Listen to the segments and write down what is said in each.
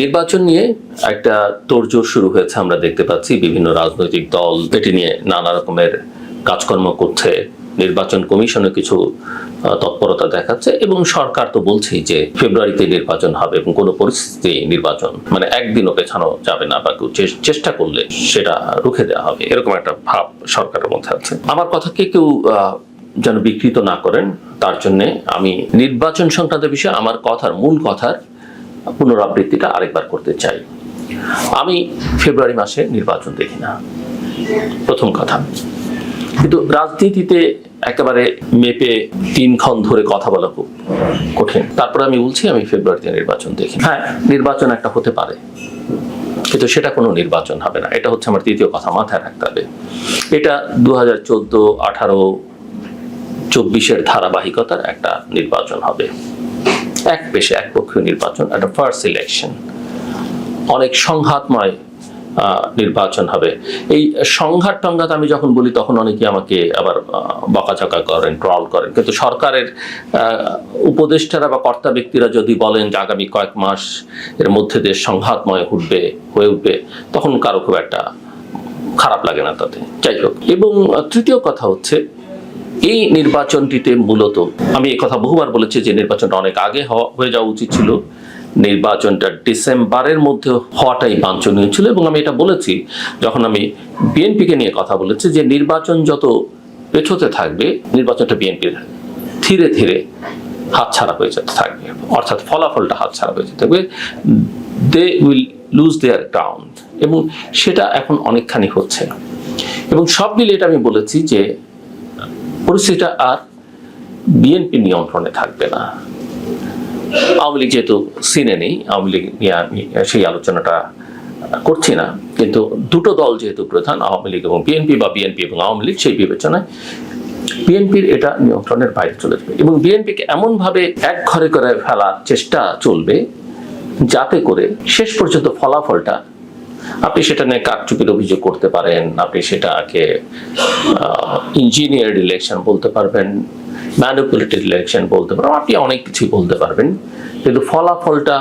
নির্বাচন নিয়ে একটা তোড়জোড় শুরু হয়েছে, আমরা দেখতে পাচ্ছি বিভিন্ন রাজনৈতিক দল এটি নিয়ে নানা রকমের কাজকর্ম করছে। নির্বাচন কমিশনে কিছু তৎপরতা দেখাচ্ছে এবং সরকার তো বলছেই যে ফেব্রুয়ারিতে নির্বাচন হবে এবং কোনো পরিস্থিতি নির্বাচন মানে একদিনও পেছানো যাবে না বা চেষ্টা করলে সেটা রুখে দেওয়া হবে, এরকম একটা ভাব সরকারের মধ্যে আছে। আমার কথাকে কেউ যেন বিকৃত না করেন তার জন্য আমি নির্বাচন সংক্রান্ত বিষয়ে আমার মূল কথার পুনরাবৃত্তিটা আরেকবার করতে চাই। আমি ফেব্রুয়ারি মাসে নির্বাচন দেখি না, প্রথম কথা। কিন্তু রাজনীতিতে একেবারে মেপে 3 ক্ষণ ধরে কথা বলা খুব কঠিন। তারপরে আমি বলছি আমি ফেব্রুয়ারিতে নির্বাচন দেখি। হ্যাঁ, নির্বাচন একটা হতে পারে, কিন্তু সেটা কোনো নির্বাচন হবে না। এটা হচ্ছে আমার তৃতীয় কথা, মাথায় রাখতে হবে। এটা 2014, 18, 24-এর ধারাবাহিকতার একটা নির্বাচন হবে, একপক্ষীয় নির্বাচন, একটা ফার্স্ট ইলেকশন, অনেক সংঘাতময় নির্বাচন হবে। এই সংঘাত টঙ্ঘাত আমি যখন বলি তখন অনেকে আমাকে আবার বকাঝকা করেন, ট্রল করেন। কিন্তু সরকারের উপদেষ্টারা বা কর্তা ব্যক্তিরা যদি বলেন যে আগামী কয়েক মাস এর মধ্যে দেশ সংঘাতময় হয়ে উঠবে, তখন কারো খুব একটা খারাপ লাগে না তাতে। যাই হোক, এবং তৃতীয় কথা হচ্ছে এই নির্বাচনটিতে মূলত আমি এই কথা বহুবার বলেছি যে নির্বাচনটা অনেক আগে হয়ে যাওয়া উচিত ছিল। নির্বাচনটা ডিসেম্বরের মধ্যে হওয়াটাই বাঞ্ছনীয় ছিল। এবং আমি এটা বলেছি যখন আমি বিএনপিকে নিয়ে কথা বলেছি যে নির্বাচন যত পেছোতে থাকবে, নির্বাচনটা বিএনপির ধীরে ধীরে হাতছাড়া হয়ে যেতে থাকবে, অর্থাৎ ফলাফলটা হাতছাড়া হয়ে যেতে থাকবে। They will lose their ground, এবং সেটা এখন অনেকখানি হচ্ছে। এবং সব মিলে এটা আমি বলেছি যে পরিস্থিতিটা আর বিএনপি নিয়ন্ত্রণে থাকবে না। আওয়ামী লীগ যেহেতু সিনে নেই, আওয়ামী লীগ নিয়ে আমি সেই আলোচনাটা করছি না, কিন্তু দুটো দল যেহেতু প্রধান, আওয়ামী লীগ এবং বিএনপি বা বিএনপি এবং আওয়ামী লীগ, সেই বিবেচনায় বিএনপির এটা নিয়ন্ত্রণের বাইরে চলে যাবে। এবং বিএনপিকে এমনভাবে এক ঘরে করে ফেলার চেষ্টা চলবে যাতে করে শেষ পর্যন্ত ফলাফলটা, আপনি সেটা নিয়ে কারচুপির অভিযোগ করতে পারেন, আপনি সেটাকে ইঞ্জিনিয়ার্ড ইলেকশন বলতে পারবেন, ম্যানিপুলেটেড ইলেকশন বলতে পারবেন, আপনি অনেক কিছুই বলতে পারবেন, কিন্তু ফলাফলটা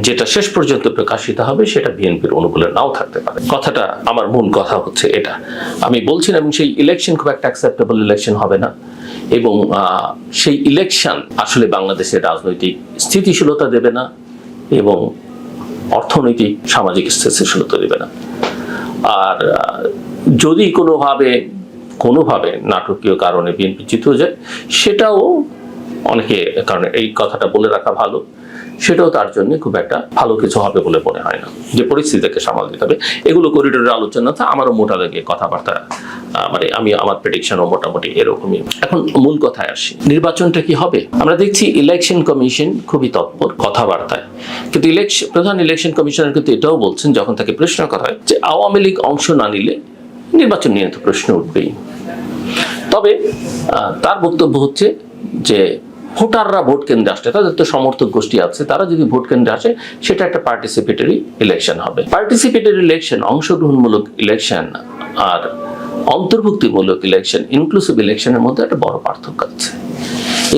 যেটা শেষ পর্যন্ত প্রকাশিত হবে সেটা বিএনপির অনুকূলে নাও থাকতে পারে। কথাটা, আমার মূল কথা হচ্ছে এটা। আমি বলছি না এবং সেই ইলেকশন খুব একটা অ্যাকসেপ্টেবল ইলেকশন হবে না, এবং সেই ইলেকশন আসলে বাংলাদেশের রাজনৈতিক স্থিতিশীলতা দেবে না এবং অর্থনৈতিক সামাজিক স্থিতিশীলতা দেবে না। আর যদি কোনোভাবে নাটকীয় কারণে বিএনপি জিতে হয়ে যায়, সেটাও অনেকে কারণে, এই কথাটা বলে রাখা ভালো, সেটাও তার জন্য খুব একটা ভালো কিছু হবে বলে মনে হয় না। যে পরিস্থিতিকে সামাল দিতে হবে, এগুলো করিডোরের আলোচনা থাকে, আমারও মোটা দাগে কথাবার্তা, মানে আমার প্রেডিকশনও মোটামুটি এরকমই। এখন মূল কথায় আসি, নির্বাচনটা কি হবে? আমরা দেখছি ইলেকশন কমিশন খুবই তৎপর কথাবার্তায়, কিন্তু প্রধান ইলেকশন কমিশনার কিন্তু এটাও বলছেন যখন তাকে প্রশ্ন করা হয় যে আওয়ামী লীগ অংশ না নিলে নির্বাচন নিয়ে তো প্রশ্ন উঠবেই। তবে তার বক্তব্য হচ্ছে যে ভোটাররা ভোট কেন্দ্রে আসছে, তাদের তো সমর্থক গোষ্ঠী আছে, তারা যদি ভোট কেন্দ্রে আসে সেটা একটা পার্টিসিপেটরি ইলেকশন হবে। পার্টিসিপেটরি ইলেকশন, অংশগ্রহণমূলক ইলেকশন আর অন্তর্ভুক্তিমূলক ইলেকশন, ইনক্লুসিভ ইলেকশনের মধ্যে একটা বড় পার্থক্য আছে।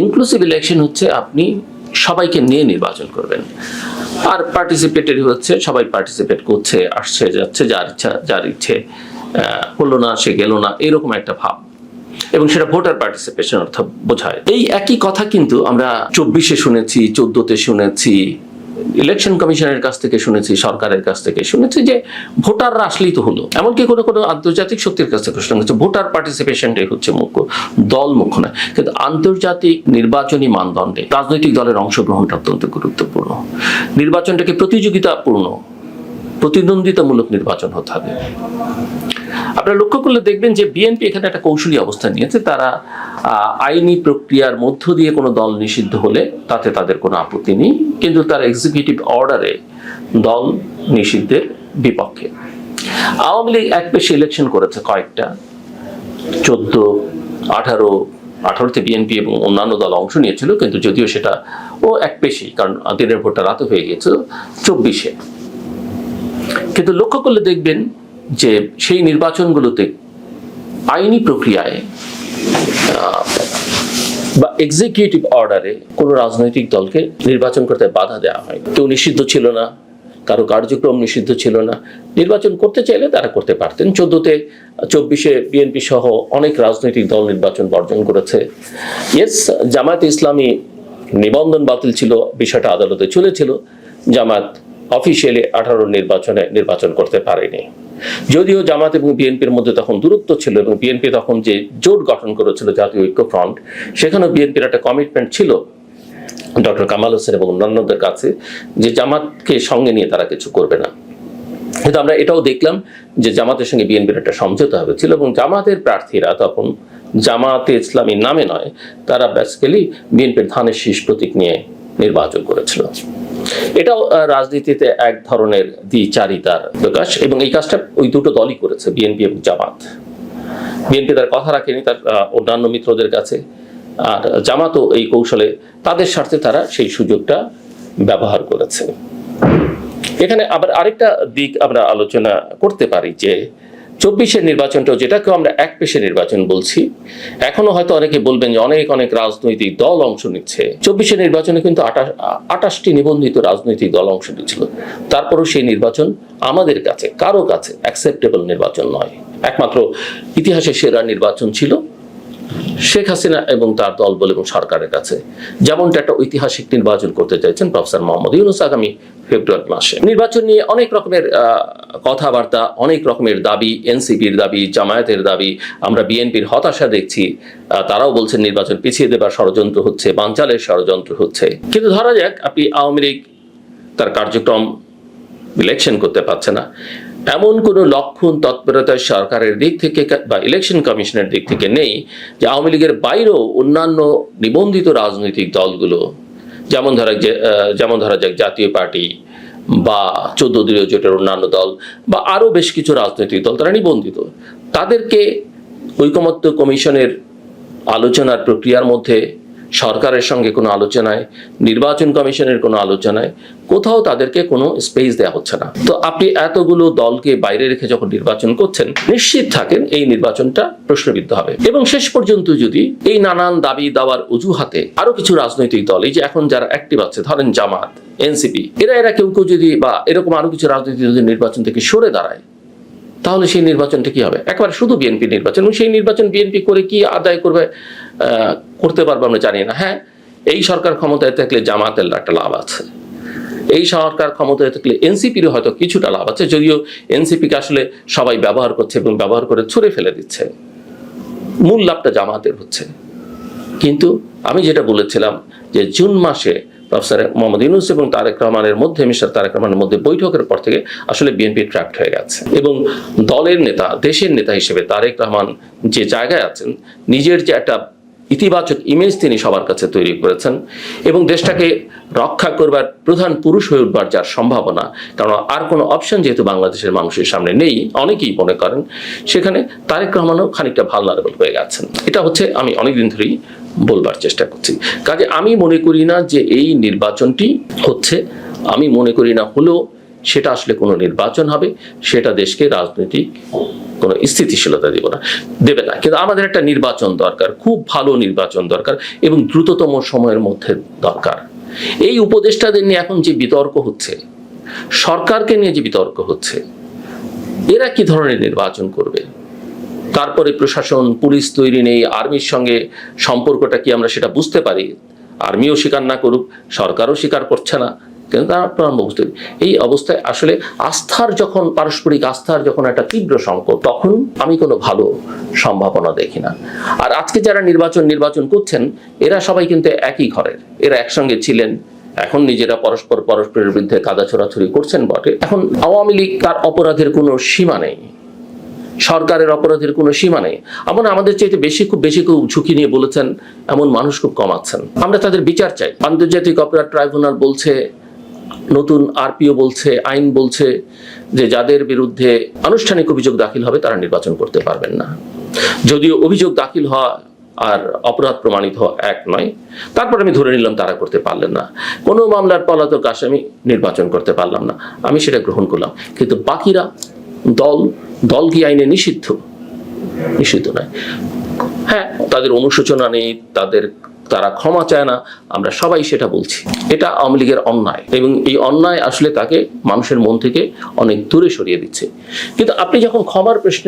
ইনক্লুসিভ ইলেকশন হচ্ছে আপনি সবাইকে নিয়ে নির্বাচন করবেন, আর পার্টিসিপেটরি হচ্ছে সবাই পার্টিসিপেট করছে, আসছে যাচ্ছে, যার ইচ্ছে হলো না সে গেল না, এরকম একটা ভাব, এবং সেটা ভোটার পার্টিসিপেশন অর্থাৎ বোঝায়। এই একই কথা কিন্তু আমরা 24-এ শুনেছি, 14-তে শুনেছি, ইলেকশন কমিশনের কাছ থেকে শুনেছি, সরকারের কাছ থেকে শুনেছি যে ভোটাররা আসলেই তো হলো। এমনকি কোনো আন্তর্জাতিক শক্তির কাছ থেকে শোনা গেছে ভোটার পার্টিসিপেশনটাই হচ্ছে মুখ্য, দল মুখ্য নয়। কিন্তু আন্তর্জাতিক নির্বাচনী মানদণ্ডে রাজনৈতিক দলের অংশগ্রহণটা অত্যন্ত গুরুত্বপূর্ণ। নির্বাচনটাকে প্রতিযোগিতাপূর্ণ, প্রতিদ্বন্দ্বিতামূলক নির্বাচন হতে হবে। আপনারা লক্ষ্য করলে দেখবেন যে বিএনপি এখানে একটা কৌশলী অবস্থান নিয়েছে। তারা আইনি প্রক্রিয়ার মধ্য দিয়ে কোনো দল নিষিদ্ধ হলে তাতে তাদের কোনো আপত্তি নেই, কিন্তু তারা এক্সিকিউটিভ অর্ডারে দল নিষিদ্ধের বিপক্ষে। আওয়ামী লীগ এক পেশে ইলেকশন করেছে কয়েকটা, 14, 18তে বিএনপি এবং অন্যান্য দল অংশ নিয়েছিল, কিন্তু যদিও সেটা এক পেশি, কারণ দিনের ভোটটা রাতে হয়ে গিয়েছিল 24-এ। কিন্তু লক্ষ্য করলে দেখবেন যে সেই নির্বাচনগুলোতে আইনি প্রক্রিয়ায় বা এক্সিকিউটিভ অর্ডারে কোনো রাজনৈতিক দলকে নির্বাচন করতে বাধা দেওয়া হয়। কেউ নিষিদ্ধ ছিল না, কারো কার্যক্রম নিষিদ্ধ ছিল না, নির্বাচন করতে চাইলে তারা করতে পারতেন। 14-তে 24-এ বিএনপি সহ অনেক রাজনৈতিক দল নির্বাচন বর্জন করেছে। ইয়েস, জামায়াতে ইসলামী নিবন্ধন বাতিল ছিল, বিষয়টা আদালতে চলেছিল। জামাত অফিসিয়ালি 18 নির্বাচনে নির্বাচন করতে পারেনি, যদিও জামাত এবং বিএনপির মধ্যে তখন দূরত্ব ছিল এবং বিএনপি তখন যে জোট গঠন করেছিল জাতীয় ঐক্য ফ্রন্ট, সেখানেও বিএনপির একটা কমিটমেন্ট ছিল ডক্টর কামাল হোসেন এবং অন্যান্যদের কাছে যে জামাতকে সঙ্গে নিয়ে তারা কিছু করবে না। কিন্তু আমরা এটাও দেখলাম যে জামাতের সঙ্গে বিএনপির একটা সমঝোতা হয়েছিল এবং জামাতের প্রার্থীরা তখন জামাতে ইসলামী নামে নয়, তারা বেসিক্যালি বিএনপির ধানের শীষ প্রতীক নিয়ে নির্বাচন করেছিল। এটাও রাজনীতিতে এক ধরনের দ্বিচারিতার প্রকাশ এবং এই কাজটা ওই দুটো দলই করেছে, বিএনপি এবং জামাত। বিএনপি তার কথা রাখেনি তার অন্যান্য মিত্রদের কাছে, আর জামাতও এই কৌশলে তাদের স্বার্থে তারা সেই সুযোগটা ব্যবহার করেছে। এখানে আবার আরেকটা দিক আমরা আলোচনা করতে পারি যে 24-এর নির্বাচনটাও, যেটাকেও আমরা এক পেশে নির্বাচন বলছি, এখনো হয়তো অনেকে বলবেন যে অনেক অনেক রাজনৈতিক দল অংশ নিচ্ছে। 24-এর নির্বাচনে কিন্তু 28টি নিবন্ধিত রাজনৈতিক দল অংশ নিচ্ছিল। তারপরও সেই নির্বাচন আমাদের কাছে কারো কাছে অ্যাকসেপ্টেবল নির্বাচন নয়। একমাত্র ইতিহাসের সেরা নির্বাচন ছিল শেখ হাসিনা এবং তার দলবল এবং সরকারের কাছে, যেমনটা একটা ঐতিহাসিক নির্বাচন করতে চাইছেন প্রফেসর মোহাম্মদ ইউনূস আগামী ফেব্রুয়ারি মাসে। নির্বাচন নিয়ে অনেক রকমের কথাবার্তা, অনেক রকমের দাবি, এনসিপির দাবি, জামায়াতের দাবি, আমরা বিএনপির হতাশা দেখছি। তারাও বলছেন নির্বাচন পিছিয়ে দেবার ষড়যন্ত্র হচ্ছে, বানচালের ষড়যন্ত্র হচ্ছে। কিন্তু ধরা যাক আপনি আওয়ামী লীগ তার কার্যক্রম ইলেকশন করতে পারছে না, এমন কোনো লক্ষণ তৎপরতা সরকারের দিক থেকে বা ইলেকশন কমিশনের দিক থেকে নেই যে আওয়ামী লীগের বাইরেও অন্যান্য নিবন্ধিত রাজনৈতিক দলগুলো, যেমন ধরা যাক জাতীয় পার্টি বা 14 দলীয় জোটের অন্যান্য দল বা আরও বেশ কিছু রাজনৈতিক দল, তারা নিবন্ধিত, তাদেরকে ঐকমত্য কমিশনের আলোচনার প্রক্রিয়ার মধ্যে, সরকারের সঙ্গে কোনো আলোচনায়, নির্বাচন কমিশনের কোনো আলোচনায় কোথাও তাদেরকে কোনো স্পেস দেওয়া হচ্ছে না। তো আপনি এতগুলো দলকে বাইরে রেখে যখন নির্বাচন করছেন, নিশ্চিত থাকেন এই নির্বাচনটা প্রশ্নবিদ্ধ হবে। এবং শেষ পর্যন্ত যদি এই নানান দাবি দাওয়ার অজুহাতে আরো কিছু রাজনৈতিক দল, এই যে এখন যারা অ্যাক্টিভ আছে, ধরেন জামাত, এনসিপি, এরা কেউ যদি বা এরকম আরো কিছু রাজনৈতিক দল নির্বাচন থেকে সরে দাঁড়ায়, তাহলে সেই নির্বাচনটা কি হবে? একবারে শুধু বিএনপি নির্বাচন, এবং সেই নির্বাচন বিএনপি করে কি আদায় করতে পারবে আমরা জানি না। হ্যাঁ, এই সরকার ক্ষমতায় থাকলে জামাতের একটা লাভ আছে, এই সরকার ক্ষমতায় থাকলে এনসিপিরও হয়তো কিছুটা লাভ আছে, যদিও এনসিপিকে আসলে সবাই ব্যবহার করছে এবং ব্যবহার করে ছুঁড়ে ফেলে দিচ্ছে, মূল লাভটা জামাতের হচ্ছে। কিন্তু আমি যেটা বলেছিলাম যে জুন মাসে প্রফেসর মোহাম্মদ ইউনূস এবং তারেক রহমানের মধ্যে, মিস্টার তারেক রহমানের মধ্যে বৈঠকের পর থেকে আসলে বিএনপি ট্র্যাপড হয়ে গেছে এবং দলের নেতা, দেশের নেতা হিসেবে তারেক রহমান যে জায়গায় আছেন, নিজের যে একটা ইতিবাচক ইমেজ তিনি সবার কাছে তৈরি করেছেন এবং দেশটাকে রক্ষা করবার প্রধান পুরুষ হয়ে উঠবার যার সম্ভাবনা, কারণ আর কোনো অপশন যেহেতু বাংলাদেশের মানুষের সামনে নেই, অনেকেই মনে করেন, সেখানে তারেক রহমানও খানিকটা ভালনারেবল হয়ে গেছেন। এটা হচ্ছে আমি অনেকদিন ধরেই বলবার চেষ্টা করছি। কাজে আমি মনে করি না যে এই নির্বাচনটি হচ্ছে, আমি মনে করি না হলেও সেটা আসলে কোনো নির্বাচন হবে, সেটা দেশকে রাজনৈতিক কোনো স্থিতিশীলতা দেবে না। কিন্তু আমাদের একটা নির্বাচন দরকার, খুব ভালো নির্বাচন দরকার এবং দ্রুততম সময়ের মধ্যে দরকার। এই উপদেষ্টাদের নিয়ে এখন যে বিতর্ক হচ্ছে, সরকারকে নিয়ে যে বিতর্ক হচ্ছে, এরা কি ধরনের নির্বাচন করবে? তারপরে প্রশাসন, পুলিশ তৈরি নেই, আর্মির সঙ্গে সম্পর্কটা কি আমরা সেটা বুঝতে পারি। আর্মিও স্বীকার না করুক, সরকারও স্বীকার করছে না, কিন্তু তারা বুঝতে, এই অবস্থায় আসলে পারস্পরিক আস্থার যখন একটা তীব্র সংকট, তখন আমি কোনো ভালো সম্ভাবনা দেখি না। আর আজকে যারা নির্বাচন করছেন, এরা সবাই কিন্তু একই ঘরের, এরা একসঙ্গে ছিলেন, এখন নিজেরা পরস্পরের বিরুদ্ধে কাদা ছোড়াছুড়ি করছেন বটে। এখন আওয়ামী লীগ, তার অপরাধের কোনো সীমা নেই, সরকারের অপরাধের কোনো সীমা নেই। আমাদের চাইতে খুব বেশি ঝুঁকি নিয়ে বলেছেন এমন মানুষ খুব কম আছেন। আমরা তাদের বিচার চাই। আন্তর্জাতিক অপরাধ ট্রাইব্যুনাল বলছে, নতুন আরপিও বলছে, আইন বলছে যে যাদের বিরুদ্ধে আনুষ্ঠানিক অভিযোগ দাখিল হবে তারা নির্বাচন করতে পারবেন না। যদিও অভিযোগ দাখিল হওয়া আর অপরাধ প্রমাণিত হওয়া এক নয়, তারপর আমি ধরে নিলাম তারা করতে পারলেন না। কোনো মামলার পলাতক আসামি নির্বাচন করতে পারলাম না, আমি সেটা গ্রহণ করলাম। কিন্তু বাকিরা দল কি আইনে নিষিদ্ধ নয়? হ্যাঁ, তাদের অনুশোচনা নেই, তাদের তারা ক্ষমা চায় না, আমরা সবাই সেটা বলছি। এটা আওয়ামী লীগের অন্যায়, এবং এই অন্যায় আসলে তাকে মানুষের মন থেকে অনেক দূরে সরিয়ে দিচ্ছে। কিন্তু আপনি যখন ক্ষমার প্রশ্ন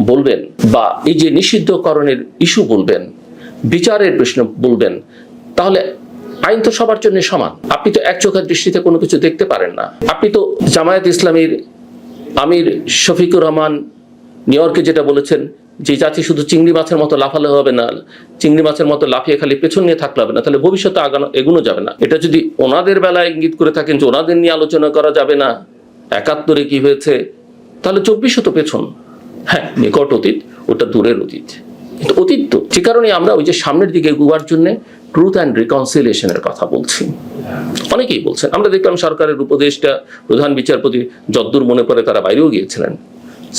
বলবেন, বা এই যে নিষিদ্ধকরণের ইস্যু বলবেন, বিচারের প্রশ্ন বলবেন, তাহলে আইন তো সবার জন্য সমান। আপনি তো এক চোখের দৃষ্টিতে কোনো কিছু দেখতে পারেন না। আপনি তো জামায়াত ইসলামীর আমির শফিকুর রহমান নিউ ইয়র্কে যেটা বলেছেন, যে জাতি শুধু চিংড়ি মাছের মতো লাফালে হবে না, চিংড়ি মাছের মতো লাফিয়ে খালি পেছন নিয়ে থাকলে হবে না, তাহলে ভবিষ্যতে এগোনো যাবে না। এটা যদি ওনাদের বেলায় ইঙ্গিত করে থাকেন যে ওনাদের নিয়ে আলোচনা করা যাবে না, ৭১ কি হয়েছে, তাহলে ২৪ তো পেছন। হ্যাঁ, নিকট অতীত, ওটা দূরের অতীত, কিন্তু অতীত তো। যে কারণে আমরা ওই যে সামনের দিকে এগোবার জন্য ট্রুথ অ্যান্ড রিকনসিলিয়েশনের কথা বলছি। অনেকেই বলছেন, আমরা দেখলাম সরকারের উপদেষ্টা প্রধান বিচারপতি যদ্দূর মনে পড়ে তারা বাইরেও গিয়েছিলেন,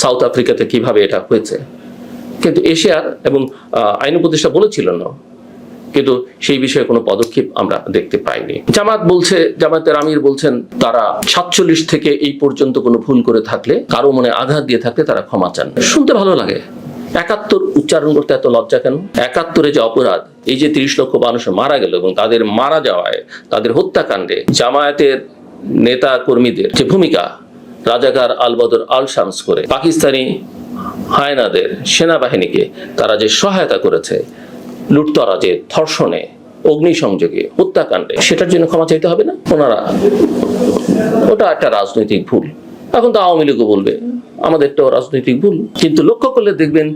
সাউথ আফ্রিকাতে কিভাবে এটা হয়েছে। কিন্তু এশিয়ার এবং আইন উপদেষ্টা বলেছিলেন না, কিন্তু সেই বিষয়ে কোনো পদক্ষেপ আমরা দেখতে পাইনি। জামায়াতের আমির বলছেন তারা ৪৭ থেকে এই পর্যন্ত কোনো ভুল করে থাকলে, কারো মনে আঘাত দিয়ে থাকলে তারা ক্ষমা চান। শুনতে ভালো লাগে। ৭১ উচ্চারণ করতে এত লজ্জা কেন? ৭১ যে অপরাধ, এই যে ৩০ লক্ষ মানুষ মারা গেল, এবং তাদের মারা যাওয়ায়, তাদের হত্যাকাণ্ডে জামায়াতের নেতা কর্মীদের যে ভূমিকা, রাজাকার আল বদর আল শামস করে পাকিস্তানি হায়নাদের সেনাবাহিনীকে তারা যে সহায়তা করেছে লুটতরাজে, ধর্ষণে, অগ্নিসংযোগে, হত্যাকাণ্ডে, সেটার জন্য ক্ষমা চাইতে হবে না? ওনারা ওটা একটা রাজনৈতিক ভুল। এখন তো আওয়ামী লীগও বলবে আমাদেরটাও রাজনৈতিক ভুল। কিন্তু লক্ষ্য করলে দেখবেন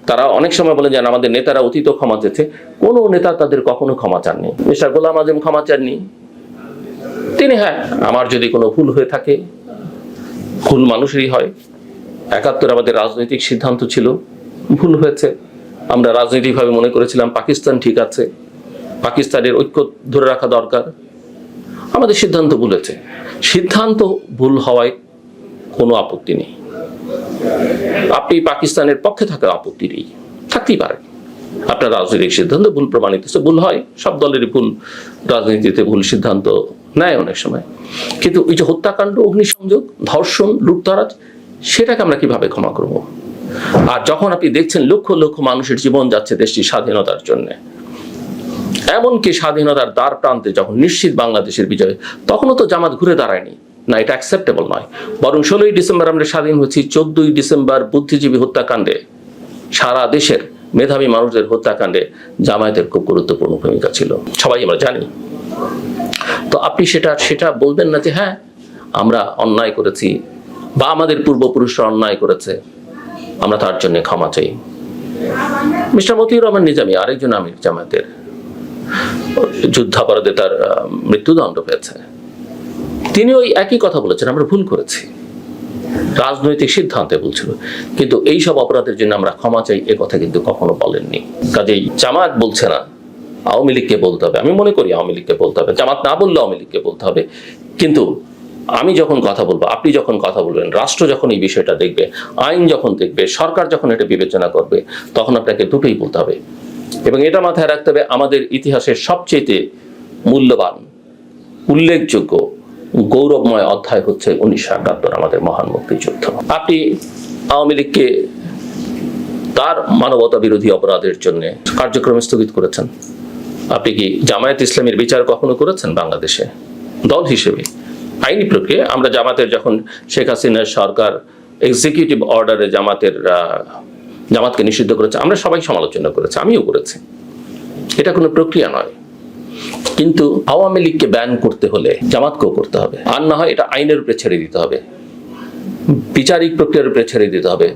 তারা অনেক সময় বলে যান আমাদের নেতারা অতীত ক্ষমা চেয়েছে। কোনো নেতা তাদের কখনো ক্ষমা চাননি। মিস্টার গোলাম আজম ক্ষমা চাননি। তিনি, হ্যাঁ, আমার যদি কোনো ভুল হয়ে থাকে, ভুল মানুষেরই হয়। ৭১ আমাদের রাজনৈতিক সিদ্ধান্ত ছিল, ভুল হয়েছে। আমরা রাজনৈতিকভাবে মনে করেছিলাম পাকিস্তান ঠিক আছে, পাকিস্তানের ঐক্য ধরে রাখা দরকার। আমাদের সিদ্ধান্ত ভুল হয়েছে। সিদ্ধান্ত ভুল হওয়ায় কোনো আপত্তি নেই। আপনি পাকিস্তানের পক্ষে থাকা আপত্তি নেই, থাকতেই পারে। আপনার রাজনৈতিক সিদ্ধান্ত ভুল প্রমাণিত হচ্ছে, ভুল হয়, সব দলেরই ভুল, রাজনীতিতে ভুল সিদ্ধান্ত নেয় অনেক সময়। কিন্তু ওই যে হত্যাকাণ্ড, অগ্নিসংযোগ, ধর্ষণ, লুটতরাজ, সেটাকে আমরা কিভাবে ক্ষমা করব? আর যখন আপনি দেখছেন লক্ষ লক্ষ মানুষের জীবন যাচ্ছে দেশটির স্বাধীনতার জন্য, এমনকি স্বাধীনতার দ্বার প্রান্তে যখন নিশ্চিত বাংলাদেশের বিজয়, তখনও তো জামাত ঘুরে দাঁড়ায়নি। না, এটা অ্যাকসেপ্টেবল নয়। বরং ১৬ই ডিসেম্বর আমরা স্বাধীন হয়েছি, ১৪ই ডিসেম্বর বুদ্ধিজীবী হত্যাকাণ্ডে, সারা দেশের মেধাবী মানুষদের হত্যাকাণ্ডে জামায়াতের খুব গুরুত্বপূর্ণ ভূমিকা ছিল, সবাই আমরা জানি। তো আপনি সেটা বলবেন না যে হ্যাঁ আমরা অন্যায় করেছি, বা আমাদের পূর্বপুরুষরা অন্যায় করেছে, আমরা তার জন্য ক্ষমা চাই। মিস্টার মতিউর রহমান নিজামী, আরেকজন আমির জামায়াতের, যুদ্ধাপরাধে তার মৃত্যুদণ্ড পেয়েছে, তিনি ওই একই কথা বলেছেন, আমরা ভুল করেছি, রাজনৈতিক সিদ্ধান্তে বলছিল। কিন্তু এই সব অপরাধের জন্য আমরা ক্ষমা চাই, এ কথা কিন্তু কখনো বলেননি। কাজেই জামাত বলছে না, আওয়ামী লীগকে বলতে হবে। আমি মনে করি আওয়ামী লীগকে বলতে হবে, জামাত না বললে আওয়ামী লীগকে বলতে হবে। কিন্তু আমি যখন কথা বলবো, আপনি যখন কথা বলবেন, রাষ্ট্র যখন এই বিষয়টা দেখবে, আইন যখন দেখবে, সরকার যখন এটা বিবেচনা করবে, তখন আপনাকে দুটোই বলতে হবে। এবং এটা মাথায় রাখতে হবে, আমাদের ইতিহাসের সবচেয়ে মূল্যবান, উল্লেখযোগ্য, গৌরবময় অধ্যায় হচ্ছে ১৯৭১, আমাদের মহান মুক্তিযুদ্ধ। আপনি আওয়ামী লীগকে তার মানবতা বিরোধী অপরাধের জন্য কার্যক্রম স্থগিত করেছেন। আপনি কি জামায়াত ইসলামীর বিচার কখনো করেছেন বাংলাদেশে দল হিসেবে? আইনি প্রক্রিয়া, আমরা জামাতের যখন শেখ হাসিনার সরকার এক্সিকিউটিভ অর্ডারে জামাতকে নিষিদ্ধ করেছে, আমরা সবাই সমালোচনা করেছি, আমিও করেছি। এটা কোনো প্রক্রিয়া নয়। কিন্তু আওয়ামী লীগকে ব্যান করতে হলে জামাতকেও করতে হবে, আর না হয় এটা আইনের উপরে ছেড়ে দিতে হবে, বিচারিক প্রক্রিয়ার উপরে ছেড়ে দিতে হবে।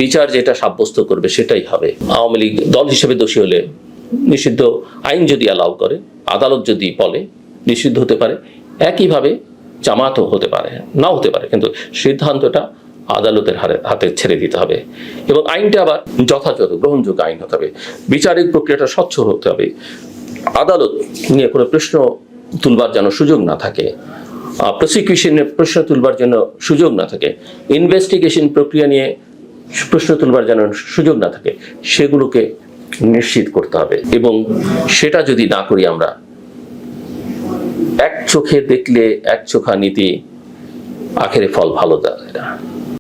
বিচার যেটা সাব্যস্ত করবে সেটাই হবে। আওয়ামী লীগ দল হিসেবে দোষী হলে নিষিদ্ধ, আইন যদি অ্যালাউ করে, আদালত যদি বলে নিষিদ্ধ হতে পারে, একইভাবে জামাতও হতে পারে, নাও হতে পারে, কিন্তু সিদ্ধান্তটা আদালতের হাতে ছেড়ে দিতে হবে। এবং আইনটা আবার যথাযথ গ্রহণযোগ্য আইন হতে হবে, বিচারিক প্রক্রিয়াটা স্বচ্ছ হতে হবে, আদালত নিয়ে কোনো প্রশ্ন তুলবার যেন সুযোগ না থাকে, প্রসিকিউশনে প্রশ্ন তুলবার জন্য সুযোগ না থাকে, ইনভেস্টিগেশন প্রক্রিয়া নিয়ে প্রশ্ন তুলবার যেন সুযোগ না থাকে, সেগুলোকে নিশ্চিত করতে হবে। এবং সেটা যদি না করি আমরা, এক চোখে দেখলে এক চোখা নীতি, আখেরে ফল ভালো দেয় না।